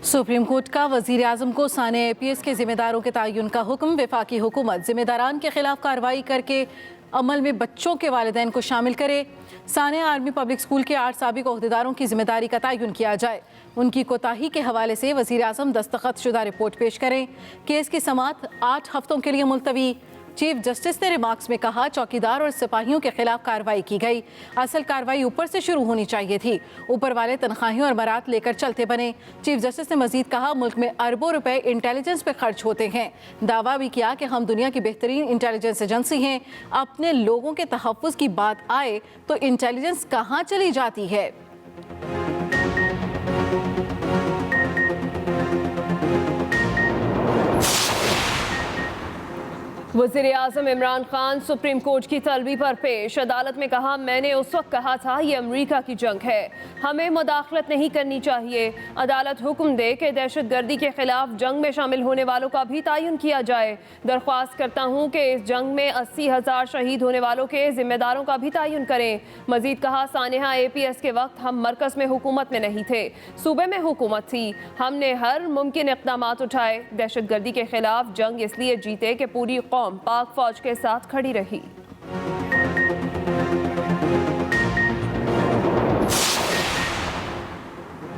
Supreme court का वजीर आजम को साने APS के जिम्मेदारों के तयन का हुक्म। वफाकी हुकूमत जिम्मेदारान के खिलाफ कार्रवाई करके अमल में बच्चों के वालिदैन को शामिल करे। साने आर्मी पब्लिक स्कूल के 8 साबिक ओहदेदारों की जिम्मेदारी का तयन किया जाए। उनकी कोताही के हवाले से वजीर आजम दस्तखत शुदा रिपोर्ट पेश करें। केस की समाअत 8 हफ्तों के लिए मुलतवी। चीफ जस्टिस ने रिमार्क्स में कहा, चौकीदार और सिपाहियों के खिलाफ कार्रवाई की गई। असल कार्रवाई ऊपर से शुरू होनी चाहिए थी। ऊपर वाले तनख्वाहियों और मरात लेकर चलते बने। चीफ जस्टिस ने मजीद कहा, मुल्क में अरबों रुपए इंटेलिजेंस पे खर्च होते हैं। दावा भी किया कि हम दुनिया की बेहतरीन इंटेलिजेंस एजेंसी हैं। अपने लोगों के तहफ़्फ़ुज़ की बात आए तो इंटेलिजेंस कहाँ चली जाती है। वज़ीर आज़म इमरान खान सुप्रीम कोर्ट की तलबी पर पेश। अदालत में कहा, मैंने उस वक्त कहा था ये अमरीका की जंग है, हमें मुदाखलत नहीं करनी चाहिए। अदालत हुक्म दे कि दहशत गर्दी के खिलाफ जंग में शामिल होने वालों का भी तयन किया जाए। दरख्वास्त करता हूँ कि इस जंग में 80,000 शहीद होने वालों के जिम्मेदारों का भी तयन करें। मजीद कहा, सानेहा APS के वक्त हम मरकज़ में हुकूमत में नहीं थे, सूबे में हुकूमत थी। हमने हर मुमकिन इक़दाम उठाए। दहशत गर्दी के खिलाफ जंग इसलिए जीते कि पूरी कौम पाक फौज के साथ खड़ी रही।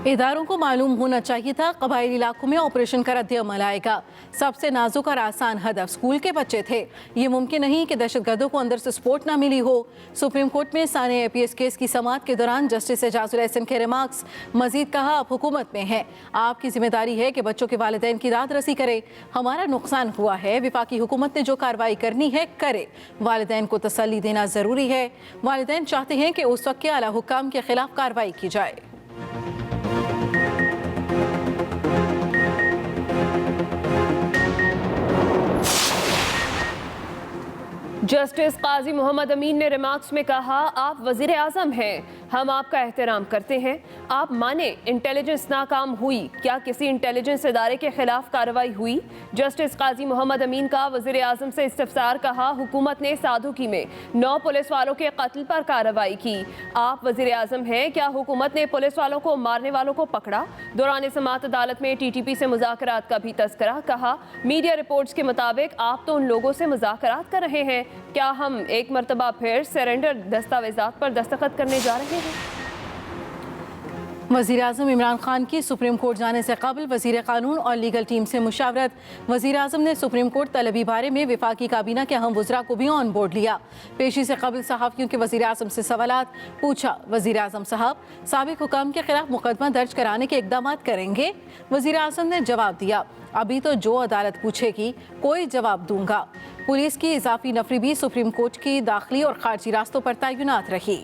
इदारों को मालूम होना चाहिए था कबायली इलाकों में ऑपरेशन का रद्द-ए-अमल आएगा। सबसे नाजुक और आसान हदफ स्कूल के बच्चे थे। ये मुमकिन नहीं कि दहशतगर्दों को अंदर से सपोर्ट ना मिली हो। सुप्रीम कोर्ट में साने APS केस की समाअत के दौरान जस्टिस एजाजुल एहसन के रिमार्क्स। मजीद कहा, आप हुकूमत में हैं, आपकी जिम्मेदारी है कि बच्चों के वालिदैन की दाद रसी करे। हमारा नुकसान हुआ है, वफाकी हुकूमत ने जो कार्रवाई करनी है करे। वालिदैन को तसल्ली देना ज़रूरी है। वालिदैन चाहते हैं कि उस वक्त के आला हुक्काम के खिलाफ कार्रवाई की जाए। जस्टिस काजी मोहम्मद अमीन ने रिमार्क्स में कहा, आप वजीर आजम हैं, हम आपका एहतराम करते हैं। आप माने इंटेलिजेंस नाकाम हुई, क्या किसी इंटेलिजेंस इदारे के खिलाफ कार्रवाई हुई? जस्टिस काजी मोहम्मद अमीन का वजीर आजम से इस्तफसार। कहा, हुकूमत ने साधुकी में 9 पुलिस वालों के कत्ल पर कार्रवाई की। आप वजीर आजम हैं, क्या हुकूमत ने पुलिस वालों को मारने वालों को पकड़ा? दौरान समाअत अदालत में TTP से मुज़ाकरात का भी तज़किरा। कहा, मीडिया रिपोर्ट्स के मुताबिक आप तो उन लोगों से मुज़ाकरात कर रहे हैं, क्या हम एक मरतबा फिर सरेंडर दस्तावेजात पर दस्तखत करने जा रहे हैं? वज़ीर आज़म इमरान खान की सुप्रीम कोर्ट जाने से कबल वज़ीर क़ानून और लीगल टीम से मुशावरत। वज़ीर आज़म ने सुप्रीम कोर्ट तलबी बारे में वफाकी काबीना के अहम वज़रा को भी ऑन बोर्ड लिया। पेशी से कबल सहाफ़ियों के वज़ीर आज़म से सवालात पूछा। वज़ीर आज़म साहब, साबिक़ हुकाम के खिलाफ मुकदमा दर्ज कराने के इक़दाम करेंगे? वज़ीर आज़म ने जवाब दिया, अभी तो जो अदालत पूछेगी कोई जवाब दूंगा। पुलिस की इजाफी नफरी भी सुप्रीम कोर्ट की दाखिली और खारजी रास्तों पर तैनात रही।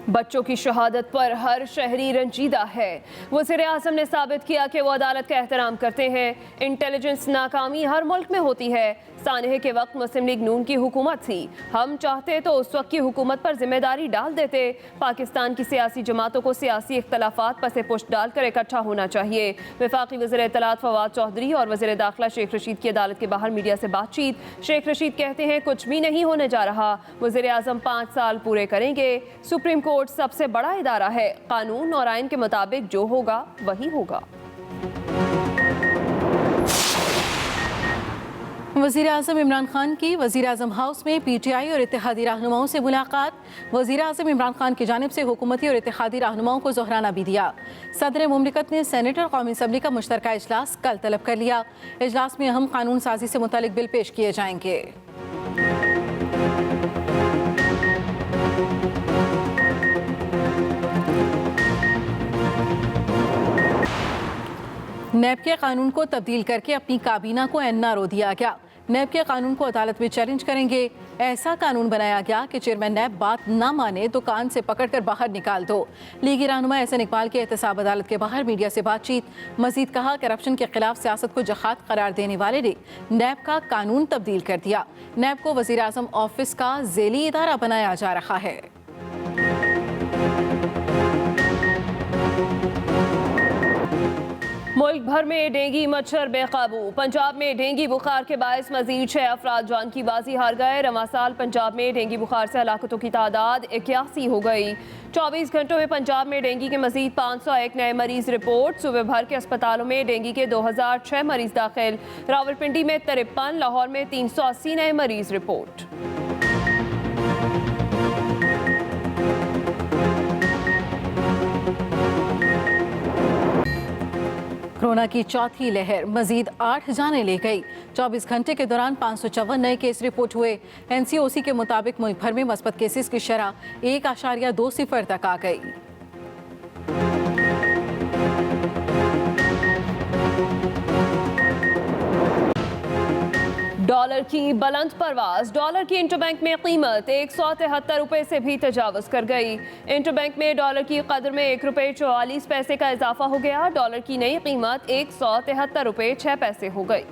बच्चों की शहादत पर हर शहरी रंजीदा है। वज़ीर आज़म ने साबित किया कि वो अदालत का एहतराम करते हैं। इंटेलिजेंस नाकामी हर मुल्क में होती है। सानहे के वक्त मुस्लिम लीग नून की हुकूमत थी, हम चाहते तो उस वक्त की हुकूमत पर जिम्मेदारी डाल देते। पाकिस्तान की सियासी जमातों को सियासी इख्तलाफात पर से पुष्ट डालकर इकट्ठा होना चाहिए। वफाकी वज़ीर इत्तलात फवाद चौधरी और वज़ीर दाखिला शेख रशीद की अदालत के बाहर मीडिया से बातचीत। शेख रशीद कहते हैं, कुछ भी नहीं होने जा रहा, वज़ीर आज़म 5 साल पूरे करेंगे। सुप्रीम कोर्ट सबसे बड़ा इदारा है, कानून और आइन के मुताबिक जो होगा वही होगा। वज़ीर आज़म इमरान खान की वज़ीर आज़म हाउस में PTI और इत्तेहादी रहनुमाओं से मुलाकात। वज़ीर आज़म इमरान खान की जानिब से हुकूमती और इत्तेहादी रहनुमाओं को ज़ोहराना भी दिया। सदर मुमलिकत ने सेनेट और कौमी असम्बली का मुश्तरका इजलास कल तलब कर लिया। इजलास में अहम कानून साजी से मुतालिक बिल पेश किए जाएंगे। नैब के कानून को तब्दील करके अपनी काबीना को NRO दिया गया। नैब के कानून को अदालत में चैलेंज करेंगे। ऐसा कानून बनाया गया कि चेयरमैन नैब बात ना माने तो कान से पकड़कर बाहर निकाल दो। लीगी रहनुमा एहसन इकबाल के एहतसाब अदालत के बाहर मीडिया से बातचीत। मजीद कहा, करप्शन के खिलाफ सियासत को जहाद करार देने वाले ने नैब का कानून तब्दील कर दिया। नैब को वज़ीर आज़म ऑफिस का ज़ेली इदारा बनाया जा रहा है। मुल्क भर में डेंगू मच्छर बेकाबू। पंजाब में डेंगू बुखार के बायस मजीद 6 अफराद जान की बाजी हार गए। रवां साल पंजाब में डेंगू बुखार से हलाकतों की तादाद 81 हो गई। 24 घंटों में पंजाब में डेंगू के मजीद 501 नए मरीज रिपोर्ट। सूबे भर के अस्पतालों में डेंगू के 2006 मरीज दाखिल। रावलपिंडी में 53, लाहौर में 380 नए मरीज रिपोर्ट। कोरोना की चौथी लहर मजीद 8 जाने ले गई। 24 घंटे के दौरान 554 नए केस रिपोर्ट हुए। एनसीओसी के मुताबिक मुल्क भर में मस्बत केसेस की शरह 1.20 तक आ गई। डॉलर की बुलंद परवाज। डॉलर की इंटरबैंक में कीमत 173 रुपये से भी तजावज़ कर गई। इंटरबैंक में डॉलर की कदर में 1 रुपये 44 पैसे का इजाफा हो गया। डॉलर की नई कीमत 173 रुपये 6 पैसे हो गई।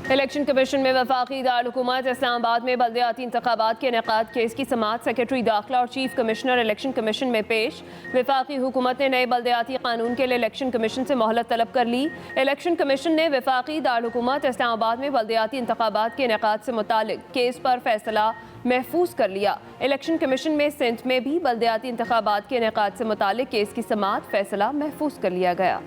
इलेक्शन कमीशन में वफाकी दारुल-हुकूमत इस्लामाबाद में बल्दियाती इंतखाबात के इनेकाद केस की समाअत सेक्रेटरी दाखिला और चीफ कमिश्नर इलेक्शन कमीशन में पेश। वफाकी हुकूमत ने नए बल्दियाती कानून के लिए इलेक्शन कमीशन से मोहलत तलब कर ली। इलेक्शन कमीशन ने वफाकी दारुल-हुकूमत इस्लामाबाद में बल्दियाती इंतखाबात के इनेकाद से मुतालिक केस पर फैसला महफूज कर लिया। इलेक्शन कमीशन में सिंध में भी बल्दियाती इंतखाबात के इनेकाद से मुतालिक केस की समाअत फैसला महफूज कर लिया गया।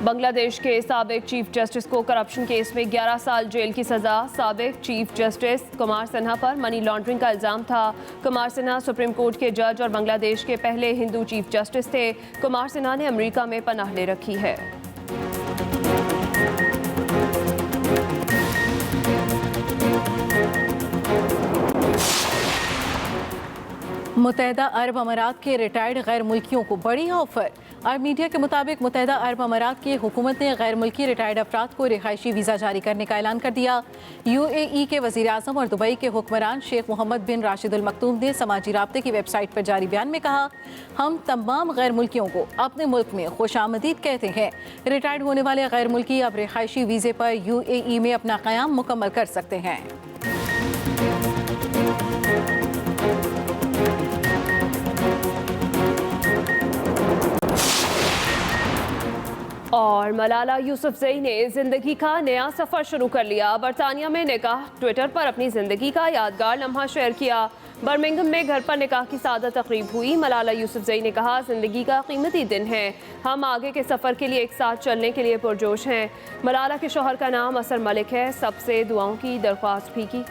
बांग्लादेश के साबिक चीफ जस्टिस को करप्शन केस में 11 साल जेल की सजा। साबिक चीफ जस्टिस कुमार सिन्हा पर मनी लॉन्ड्रिंग का इल्ज़ाम था। कुमार सिन्हा सुप्रीम कोर्ट के जज और बांग्लादेश के पहले हिंदू चीफ जस्टिस थे। कुमार सिन्हा ने अमेरिका में पनाह ले रखी है। मुत्तहदा अरब अमारात के रिटायर्ड गैर मुल्कियों को बड़ी ऑफर। अरब मीडिया के मुताबिक मुत्तहदा अरब अमारात की हुकूमत ने गैर मुल्की रिटायर्ड अफराद को रिहायशी वीज़ा जारी करने का ऐलान कर दिया। UAE के वज़ीर आज़म और दुबई के हुक्मरान शेख मोहम्मद बिन राशिद अल मक्तूम ने समाजी राब्ते की वेबसाइट पर जारी बयान में कहा, हम तमाम गैर मुल्कियों को अपने मुल्क में खुशामदीद कहते हैं। रिटायर्ड होने वाले गैर मुल्की अब रिहायशी वीज़े पर UAE में अपना क़याम मुकम्मल कर सकते हैं। और मलाला यूसुफजई ने जिंदगी का नया सफर शुरू कर लिया। बरतानिया में निकाह। ट्विटर पर अपनी जिंदगी का यादगार लम्हा शेयर किया। बर्मिंघम में घर पर निकाह की सादा तकरीब हुई। मलाला यूसुफजई ने कहा, जिंदगी का कीमती दिन है, हम आगे के सफर के लिए एक साथ चलने के लिए पुरजोश हैं। मलाला के शौहर का नाम असर मलिक है। सबसे दुआओं की दरख्वास्त भी की।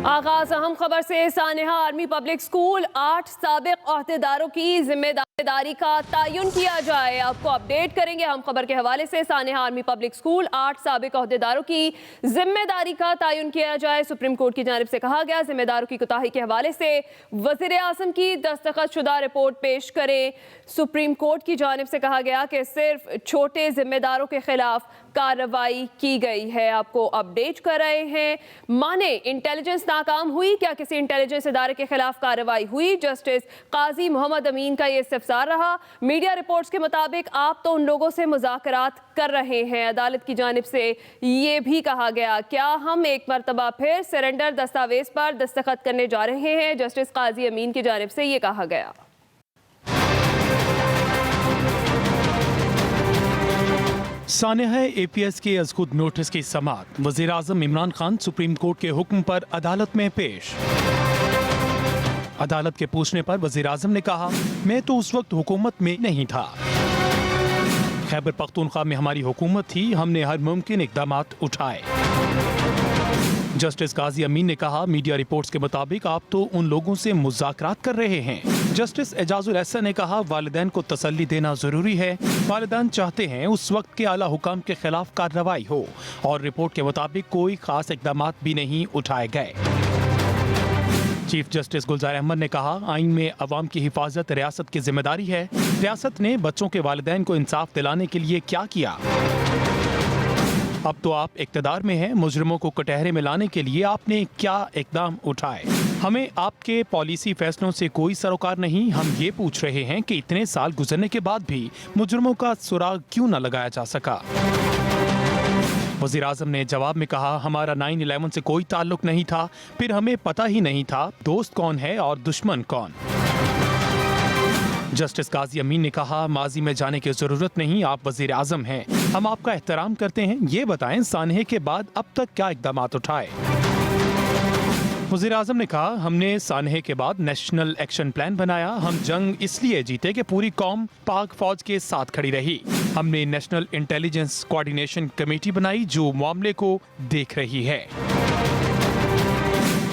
आगाज अहम खबर से। सानेहा आर्मी पब्लिक स्कूल 8 साबिक ओहदेदारों की जिम्मेदारी का तयन किया जाए। आपको अपडेट करेंगे अहम खबर के हवाले से। सानेहा आर्मी पब्लिक स्कूल 8 साबिक ओहदेदारों की जिम्मेदारी का तयन किया जाए। सुप्रीम कोर्ट की जानिब से कहा गया, जिम्मेदारों की कोताही के हवाले से वज़ीर आज़म की दस्तखतशुदा रिपोर्ट पेश करें। सुप्रीम कोर्ट की जानिब से कहा गया कि सिर्फ छोटे जिम्मेदारों के खिलाफ कार्रवाई की गई है। आपको अपडेट कर रहे हैं। माने इंटेलिजेंस नाकाम हुई, क्या किसी इंटेलिजेंस इदारे के खिलाफ कार्रवाई हुई? जस्टिस काजी मोहम्मद अमीन का ये इस्तिफसार रहा। मीडिया रिपोर्ट्स के मुताबिक आप तो उन लोगों से मुज़ाकरात कर रहे हैं। अदालत की जानिब से ये भी कहा गया, क्या हम एक मरतबा फिर सरेंडर दस्तावेज पर दस्तखत करने जा रहे हैं? जस्टिस काजी अमीन की जानिब से ये कहा गया। सानेहा APS के अज़खुद नोटिस की समाअत। वज़ीर आज़म इमरान खान सुप्रीम कोर्ट के हुक्म पर अदालत में पेश। अदालत के पूछने पर वज़ीर आज़म ने कहा, मैं तो उस वक्त हुकूमत में नहीं था। खैबर पख्तूनख्वा में हमारी हुकूमत थी, हमने हर मुमकिन इक़दामात उठाए। जस्टिस काजी अमीन ने कहा, मीडिया रिपोर्ट्स के मुताबिक आप तो उन लोगों से मुज़ाकरात कर रहे हैं। जस्टिस एजाजुल एहसन ने कहा, वालिदैन को तसल्ली देना जरूरी है। वालिदैन चाहते हैं उस वक्त के आला हुकाम के खिलाफ कार्रवाई हो और रिपोर्ट के मुताबिक कोई खास इक़दामात भी नहीं उठाए गए। चीफ जस्टिस गुलजार अहमद ने कहा, आइन में अवाम की हिफाजत रियासत की जिम्मेदारी है। रियासत ने बच्चों के वालिदैन को इंसाफ दिलाने के लिए क्या किया? अब तो आप इक़्तिदार में हैं, मुजरिमों को कटहरे में लाने के लिए आपने क्या इक़दाम उठाए? हमें आपके पॉलिसी फैसलों से कोई सरोकार नहीं। हम ये पूछ रहे हैं कि इतने साल गुजरने के बाद भी मुजरिमों का सुराग क्यों न लगाया जा सका? वज़ीर आज़म ने जवाब में कहा, हमारा 9/11 से कोई ताल्लुक नहीं था, फिर हमें पता ही नहीं था दोस्त कौन है और दुश्मन कौन। जस्टिस काजी अमीन ने कहा, माजी में जाने की जरूरत नहीं, आप वज़ीर आज़म हैं, हम आपका एहतराम करते हैं। ये बताएं, सानहे के बाद अब तक क्या इक़दाम उठाए? वज़ीर आज़म ने कहा, हमने सानहे के बाद नेशनल एक्शन प्लान बनाया। हम जंग इसलिए जीते कि पूरी कौम पाक फौज के साथ खड़ी रही। हमने नेशनल इंटेलिजेंस कोऑर्डिनेशन कमेटी बनाई जो मामले को देख रही है।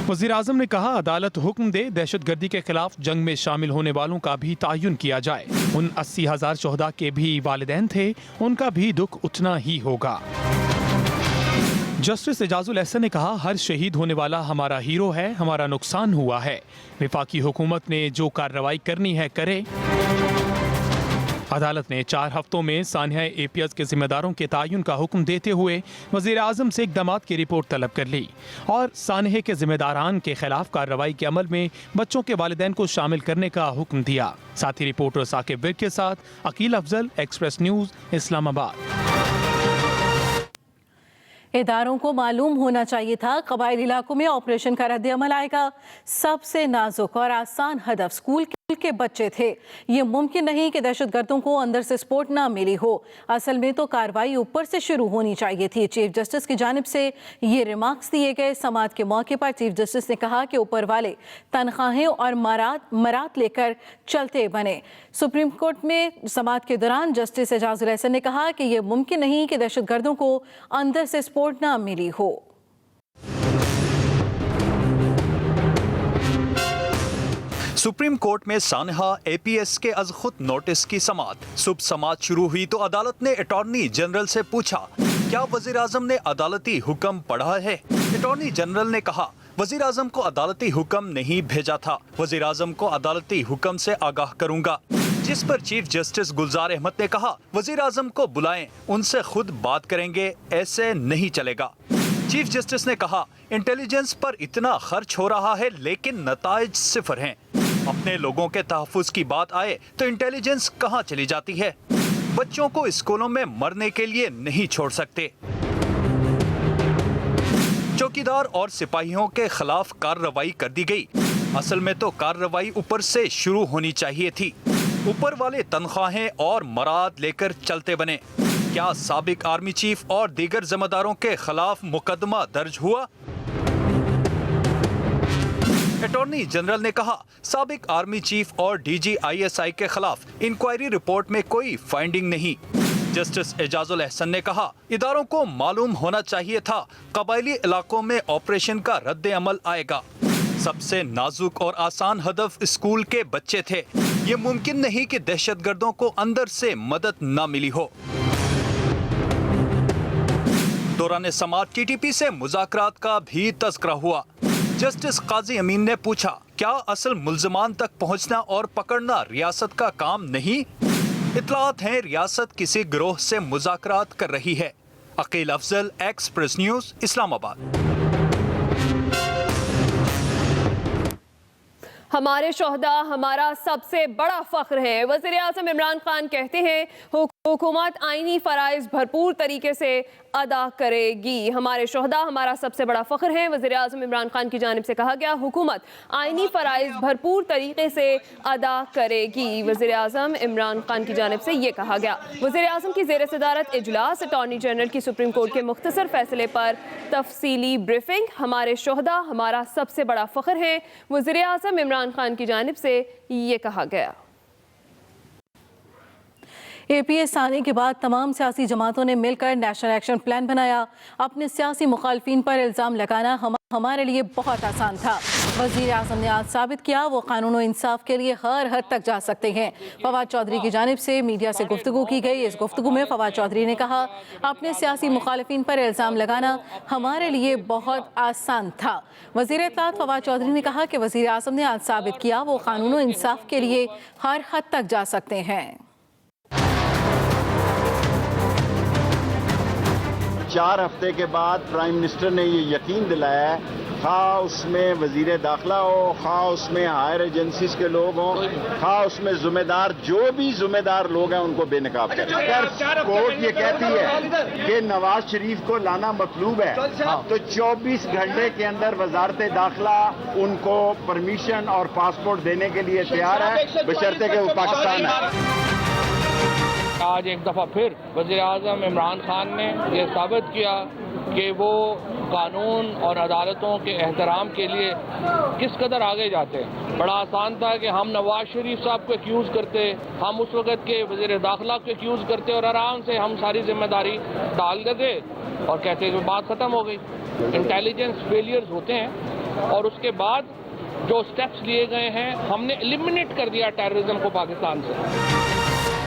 वज़ीर आज़म ने कहा, अदालत हुक्म दे, दहशतगर्दी के खिलाफ जंग में शामिल होने वालों का भी तायुन किया जाए। उन 80,000 शोहदा के भी वालिदैन थे, उनका भी दुख उतना ही होगा। जस्टिस एजाजुल एहसन ने कहा, हर शहीद होने वाला हमारा हीरो है, हमारा नुकसान हुआ है। वफाकी हुकूमत ने जो कार्रवाई करनी है करे। अदालत ने 4 हफ्तों में सानहा APS के जिम्मेदारों के तायुन का हुक्म देते हुए वज़ीर आज़म से इक़दामात की रिपोर्ट तलब कर ली और सानहे के जिम्मेदारान के खिलाफ कार्रवाई के अमल में बच्चों के वालिदैन को शामिल करने का हुक्म दिया। साथ ही रिपोर्टर साकिब विर्क के साथ अकील अफजल, एक्सप्रेस न्यूज़, इस्लामाबाद। इदारों को मालूम होना चाहिए था कबायली इलाकों में ऑपरेशन का रद्द अमल आएगा। सबसे नाजुक और आसान हदफ स्कूल के बच्चे थे। ये मुमकिन नहीं कि दहशतगर्दों को अंदर से सपोर्ट ना मिली हो। असल में तो कार्रवाई ऊपर से शुरू होनी चाहिए थी। चीफ जस्टिस की जानिब से ये रिमार्क्स दिए गए। समाअत के मौके पर चीफ जस्टिस ने कहा कि ऊपर वाले तनख्वाहें और मरात लेकर चलते बने। सुप्रीम कोर्ट में समाअत के दौरान जस्टिस एजाजुल एहसन ने कहा कि यह मुमकिन नहीं कि दहशतगर्दों को अंदर से सपोर्ट ना मिली हो। सुप्रीम कोर्ट में सानहा APS के अज खुद नोटिस की समाअत। सुबह समाअत शुरू हुई तो अदालत ने अटॉर्नी जनरल से पूछा, क्या वज़ीर आज़म ने अदालती हुक्म पढ़ा है? अटॉर्नी जनरल ने कहा, वज़ीर आज़म को अदालती हुक्म नहीं भेजा था। वज़ीर आज़म को अदालती हुक्म से आगाह करूंगा। जिस पर चीफ जस्टिस गुलजार अहमद ने कहा, वज़ीर आज़म को बुलाएं, उनसे खुद बात करेंगे, ऐसे नहीं चलेगा। चीफ जस्टिस ने कहा, इंटेलिजेंस पर इतना खर्च हो रहा है लेकिन नताइज सिफर हैं। अपने लोगों के तहफ़्फ़ुज़ की बात आए तो इंटेलिजेंस कहाँ चली जाती है? बच्चों को स्कूलों में मरने के लिए नहीं छोड़ सकते। चौकीदार और सिपाहियों के खिलाफ कार्रवाई कर दी गई। असल में तो कार्रवाई ऊपर से शुरू होनी चाहिए थी। ऊपर वाले तनख्वाहें और मराद लेकर चलते बने। क्या साबिक आर्मी चीफ और दीगर जिम्मेदारों के खिलाफ मुकदमा दर्ज हुआ? अटॉर्नी जनरल ने कहा, साबिक आर्मी चीफ और DG ISI के खिलाफ इंक्वायरी रिपोर्ट में कोई फाइंडिंग नहीं। जस्टिस एजाजुल एहसन ने कहा, इदारों को मालूम होना चाहिए था कबायली इलाकों में ऑपरेशन का रद्द अमल आएगा। सबसे नाजुक और आसान हदफ स्कूल के बच्चे थे। ये मुमकिन नहीं कि दहशतगर्दों को अंदर से मदद न मिली हो। दौरान समाअत TTP से मुज़ाकरात का भी तज़किरा हुआ। जस्टिस काजी अमीन ने पूछा, क्या असल मुल्ज़मान तक पहुंचना और पकड़ना रियासत का काम नहीं? इत्तलात हैं रियासत किसी गिरोह से मुज़ाकरात कर रही है। Aqeel Afzal, express news, Islamabad. हमारे शोहदा हमारा सबसे बड़ा फ़ख्र है। वज़ीर आज़म इमरान खान कहते हैं, हुकूमत आईनी फ़राइज़ भरपूर तरीके से अदा करेगी। हमारे शोहदा हमारा सबसे बड़ा फ़ख्र है। वज़ीर आज़म इमरान खान की जानिब से कहा गया, हुकूमत आईनी फ़राइज़ भरपूर तरीके से अदा करेगी। वज़ीर आज़म इमरान खान की जानिब से ये कहा गया। वज़ीर आज़म की ज़ेर सदारत इजलास, अटॉर्नी जनरल की सुप्रीम कोर्ट के मुख्तसर फैसले पर तफसीली ब्रीफिंग। हमारे शोहदा हमारा सबसे बड़ा फ़ख्र है। वज़ीर आज़म इमरान खान की जानिब से ये कहा गया। APS आने के बाद तमाम सियासी जमातों ने मिलकर नेशनल एक्शन प्लान बनाया। अपने सियासी मुखालफिन पर इल्ज़ाम लगाना हमारे लिए बहुत आसान था। वज़ीर आज़म ने आज साबित किया वो कानून और इंसाफ के लिए हर हद तक जा सकते हैं। फवाद चौधरी की जानिब से मीडिया से गुफ्तगू की गई। इस गुफ्तगू में फवाद चौधरी ने कहा, अपने सियासी मुखालफिन पर इल्ज़ाम लगाना हमारे लिए बहुत आसान था। वज़ीर इत्तलात फवाद चौधरी ने कहा कि वज़ीर आज़म ने आज साबित किया वो कानून और इंसाफ के लिए हर हद तक जा सकते हैं। 4 हफ्ते के बाद प्राइम मिनिस्टर ने ये यकीन दिलाया है, खा उसमें वजीर दाखिला हो, खा उसमें हायर एजेंसीज के लोग हों, खा उसमें जिम्मेदार जो भी जिम्मेदार लोग हैं उनको बेनकाब करें। अगर कोर्ट ये कहती है कि नवाज शरीफ को लाना मतलूब है तो 24 घंटे के अंदर वजारत दाखिला उनको परमिशन और पासपोर्ट देने के लिए तैयार है, बशर्ते कि वो पाकिस्तान है। आज एक दफ़ा फिर वज़ीर-ए-आज़म इमरान खान ने यह साबित किया कि वो कानून और अदालतों के एहतराम के लिए किस कदर आगे जाते हैं। बड़ा आसान था कि हम नवाज शरीफ साहब को एक्यूज़ करते, हम उस वक़्त के वज़ीर दाखिला को एक्यूज़ करते और आराम से हम सारी जिम्मेदारी डाल देते और कहते कि बात ख़त्म हो गई। इंटेलिजेंस फेलियर्स होते हैं और उसके बाद जो स्टेप्स लिए गए हैं, हमने एलिमिनेट कर दिया टेररिज्म को पाकिस्तान से।